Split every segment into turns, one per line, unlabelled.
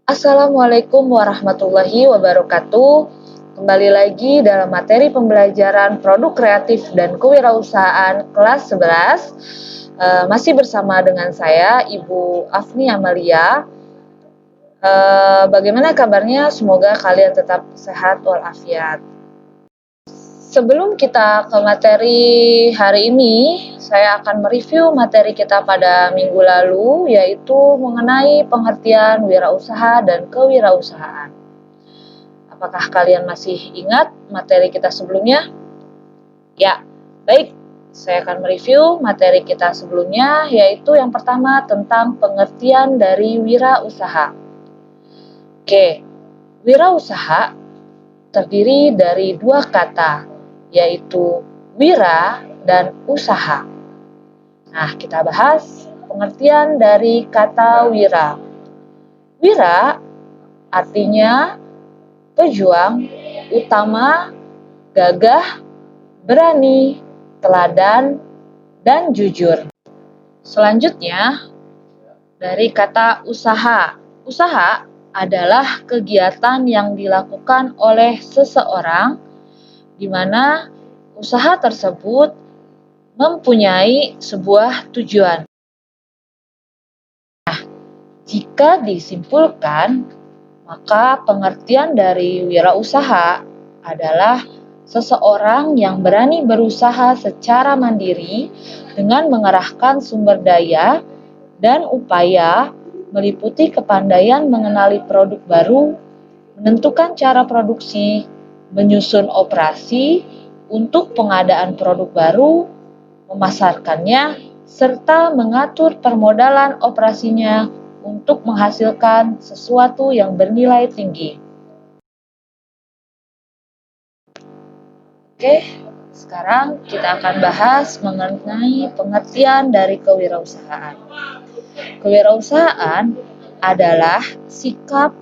Assalamualaikum warahmatullahi wabarakatuh. Kembali lagi dalam materi pembelajaran produk kreatif dan kewirausahaan kelas 11. Masih bersama dengan saya, Ibu Afni Amalia. Bagaimana kabarnya? Semoga kalian tetap sehat walafiat. Sebelum kita ke materi hari ini, saya akan mereview materi kita pada minggu lalu, yaitu mengenai pengertian wirausaha dan kewirausahaan. Apakah kalian masih ingat materi kita sebelumnya? Ya, baik. Saya akan mereview materi kita sebelumnya, yaitu yang pertama tentang pengertian dari wirausaha. Oke, wirausaha terdiri dari dua kata, yaitu wira dan usaha. Nah, kita bahas pengertian dari kata wira. Wira artinya pejuang, utama, gagah, berani, teladan, dan jujur. Selanjutnya, dari kata usaha. Usaha adalah kegiatan yang dilakukan oleh seseorang di mana usaha tersebut mempunyai sebuah tujuan. Nah, jika disimpulkan, maka pengertian dari wirausaha adalah seseorang yang berani berusaha secara mandiri dengan mengerahkan sumber daya dan upaya meliputi kepandaian mengenali produk baru, menentukan cara produksi, menyusun operasi untuk pengadaan produk baru, memasarkannya, serta mengatur permodalan operasinya untuk menghasilkan sesuatu yang bernilai tinggi. Oke, sekarang kita akan bahas mengenai pengertian dari kewirausahaan. Kewirausahaan adalah sikap,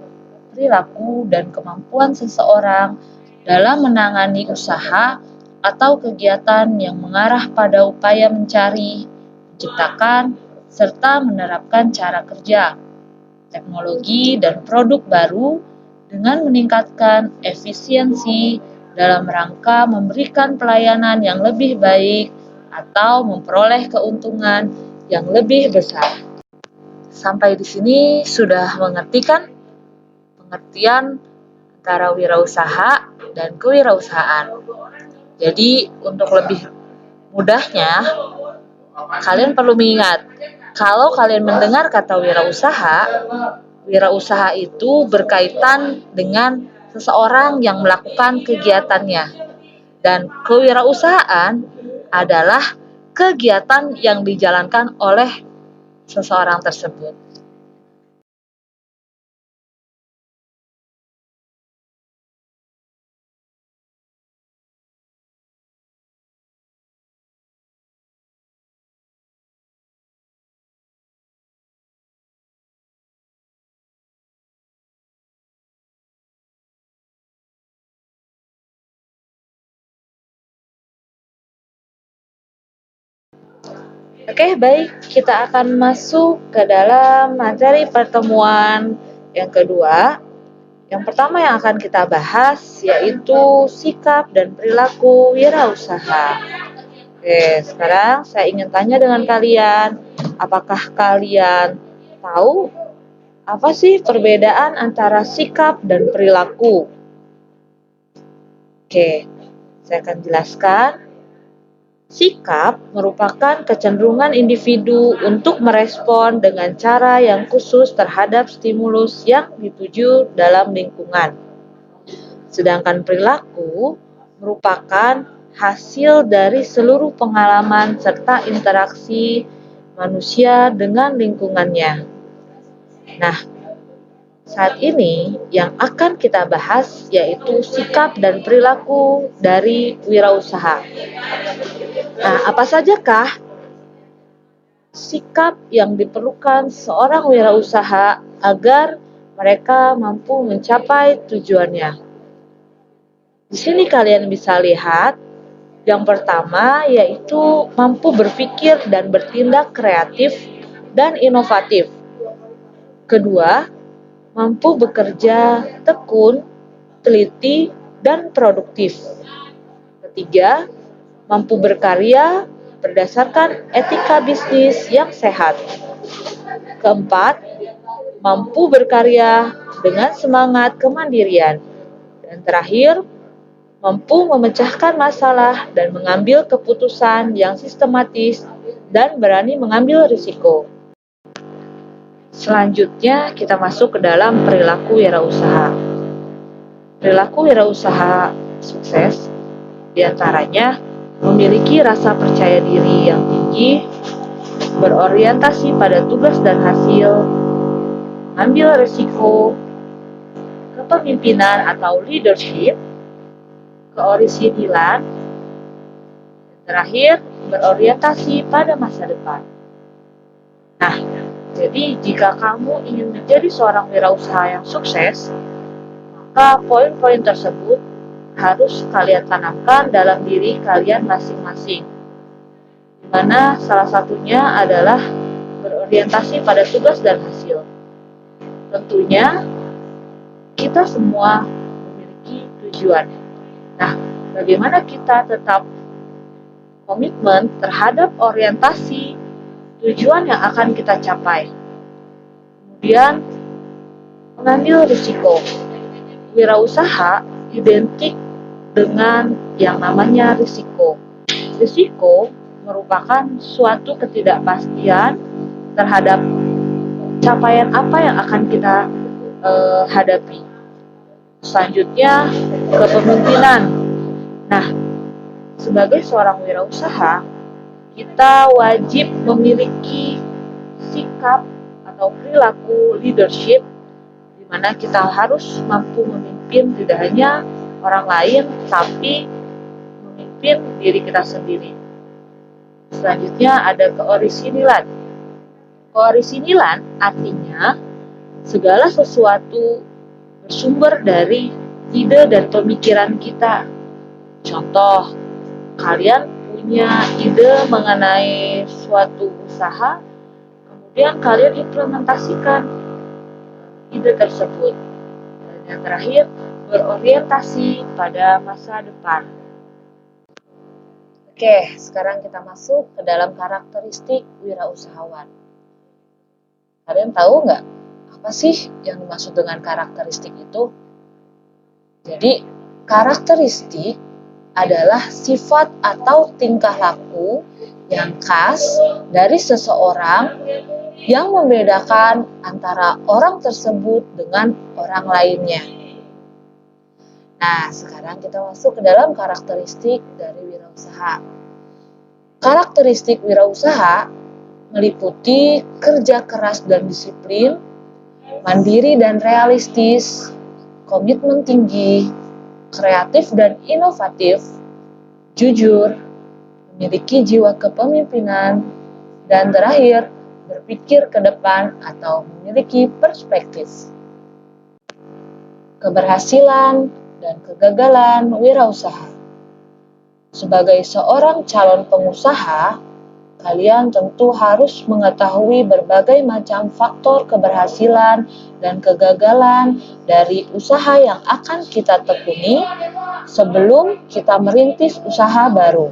perilaku, dan kemampuan seseorang dalam menangani usaha atau kegiatan yang mengarah pada upaya mencari, menciptakan, serta menerapkan cara kerja, teknologi, dan produk baru dengan meningkatkan efisiensi dalam rangka memberikan pelayanan yang lebih baik atau memperoleh keuntungan yang lebih besar. Sampai di sini sudah mengerti kan pengertian antara wirausaha dan kewirausahaan. Jadi untuk lebih mudahnya, kalian perlu mengingat, kalau kalian mendengar kata wirausaha itu berkaitan dengan seseorang yang melakukan kegiatannya. Dan kewirausahaan adalah kegiatan yang dijalankan oleh seseorang tersebut. Oke, baik. Kita akan masuk ke dalam materi pertemuan yang kedua. Yang pertama yang akan kita bahas yaitu sikap dan perilaku wirausaha. Oke, sekarang saya ingin tanya dengan kalian, apakah kalian tahu apa sih perbedaan antara sikap dan perilaku? Oke, saya akan jelaskan. Sikap merupakan kecenderungan individu untuk merespon dengan cara yang khusus terhadap stimulus yang dituju dalam lingkungan. Sedangkan perilaku merupakan hasil dari seluruh pengalaman serta interaksi manusia dengan lingkungannya. Nah, saat ini yang akan kita bahas yaitu sikap dan perilaku dari wirausaha. Nah, apa sajakah sikap yang diperlukan seorang wirausaha agar mereka mampu mencapai tujuannya? Di sini kalian bisa lihat, yang pertama yaitu mampu berpikir dan bertindak kreatif dan inovatif. Kedua, mampu bekerja tekun, teliti, dan produktif. Ketiga, mampu berkarya berdasarkan etika bisnis yang sehat. Keempat, mampu berkarya dengan semangat kemandirian. Dan terakhir, mampu memecahkan masalah dan mengambil keputusan yang sistematis dan berani mengambil risiko. Selanjutnya, kita masuk ke dalam perilaku wirausaha. Perilaku wirausaha sukses diantaranya memiliki rasa percaya diri yang tinggi, berorientasi pada tugas dan hasil, mengambil risiko, kepemimpinan atau leadership, keorisinilan, dan terakhir berorientasi pada masa depan. Nah, jadi jika kamu ingin menjadi seorang wirausaha yang sukses, maka poin-poin tersebut harus kalian tanamkan dalam diri kalian masing-masing. Di mana salah satunya adalah berorientasi pada tugas dan hasil. Tentunya kita semua memiliki tujuan. Nah, bagaimana kita tetap komitmen terhadap orientasi tujuan yang akan kita capai? Kemudian, mengambil risiko. Wirausaha identik dengan yang namanya risiko. Risiko merupakan suatu ketidakpastian terhadap capaian apa yang akan kita hadapi. Selanjutnya, kepemimpinan. Nah, sebagai seorang wirausaha, kita wajib memiliki sikap atau perilaku leadership di mana kita harus mampu memimpin tidak hanya orang lain, tapi memimpin diri kita sendiri. Selanjutnya ada keorisinilan. Keorisinilan artinya segala sesuatu bersumber dari ide dan pemikiran kita. Contoh, kalian punya ide mengenai suatu usaha, kemudian kalian implementasikan ide tersebut. Dan yang terakhir, berorientasi pada masa depan. Oke, sekarang kita masuk ke dalam karakteristik wirausahawan. Kalian tahu nggak apa sih yang dimaksud dengan karakteristik itu? Jadi, karakteristik adalah sifat atau tingkah laku yang khas dari seseorang yang membedakan antara orang tersebut dengan orang lainnya. Nah, sekarang kita masuk ke dalam karakteristik dari wirausaha. Karakteristik wirausaha meliputi kerja keras dan disiplin, mandiri dan realistis, komitmen tinggi, kreatif dan inovatif, jujur, memiliki jiwa kepemimpinan, dan terakhir, berpikir ke depan atau memiliki perspektif. Keberhasilan dan kegagalan wirausaha. Sebagai seorang calon pengusaha, kalian tentu harus mengetahui berbagai macam faktor keberhasilan dan kegagalan dari usaha yang akan kita tekuni sebelum kita merintis usaha baru.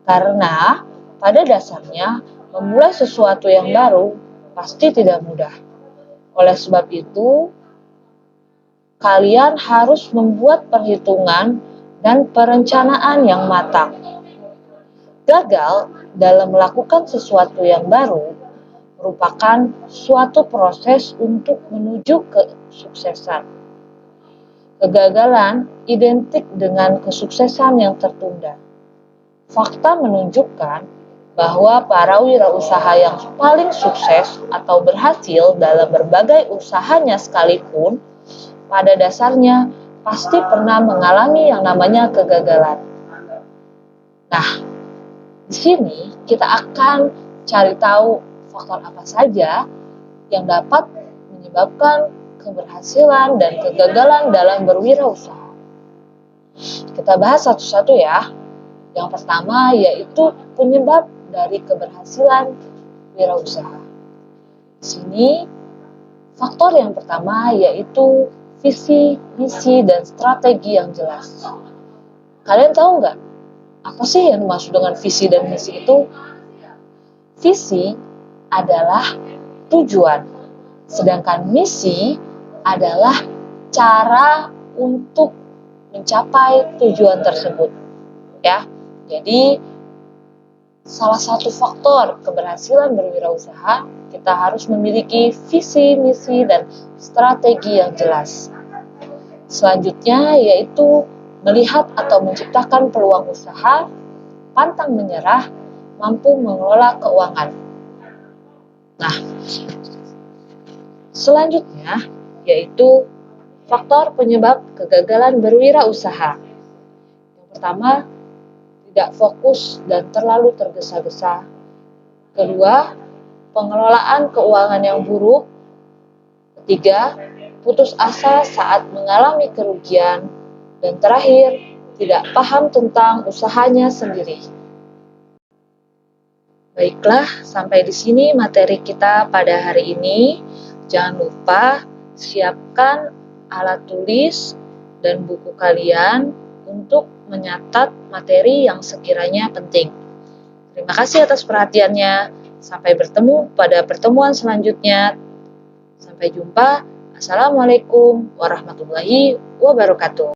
Karena pada dasarnya memulai sesuatu yang baru pasti tidak mudah. Oleh sebab itu, kalian harus membuat perhitungan dan perencanaan yang matang. Gagal dalam melakukan sesuatu yang baru merupakan suatu proses untuk menuju kesuksesan. Kegagalan identik dengan kesuksesan yang tertunda. Fakta menunjukkan bahwa para wirausaha yang paling sukses atau berhasil dalam berbagai usahanya sekalipun, pada dasarnya pasti pernah mengalami yang namanya kegagalan. Nah, di sini kita akan cari tahu faktor apa saja yang dapat menyebabkan keberhasilan dan kegagalan dalam berwirausaha. Kita bahas satu-satu ya. Yang pertama yaitu penyebab dari keberhasilan wirausaha. Di sini Faktor yang pertama yaitu visi, misi, dan strategi yang jelas. Kalian tahu nggak, apa sih yang dimaksud dengan visi dan misi itu? Visi adalah tujuan, sedangkan misi adalah cara untuk mencapai tujuan tersebut. Ya, jadi salah satu faktor keberhasilan berwirausaha, kita harus memiliki visi, misi, dan strategi yang jelas. Selanjutnya yaitu melihat atau menciptakan peluang usaha, pantang menyerah, mampu mengelola keuangan. Nah, selanjutnya yaitu faktor penyebab kegagalan berwirausaha. Yang pertama, tidak fokus dan terlalu tergesa-gesa. Kedua, pengelolaan keuangan yang buruk. Ketiga, putus asa saat mengalami kerugian. Dan terakhir, tidak paham tentang usahanya sendiri. Baiklah, sampai di sini materi kita pada hari ini. Jangan lupa siapkan alat tulis dan buku kalian untuk menyatat materi yang sekiranya penting. Terima kasih atas perhatiannya. Sampai bertemu pada pertemuan selanjutnya. Sampai jumpa. Assalamualaikum warahmatullahi wabarakatuh.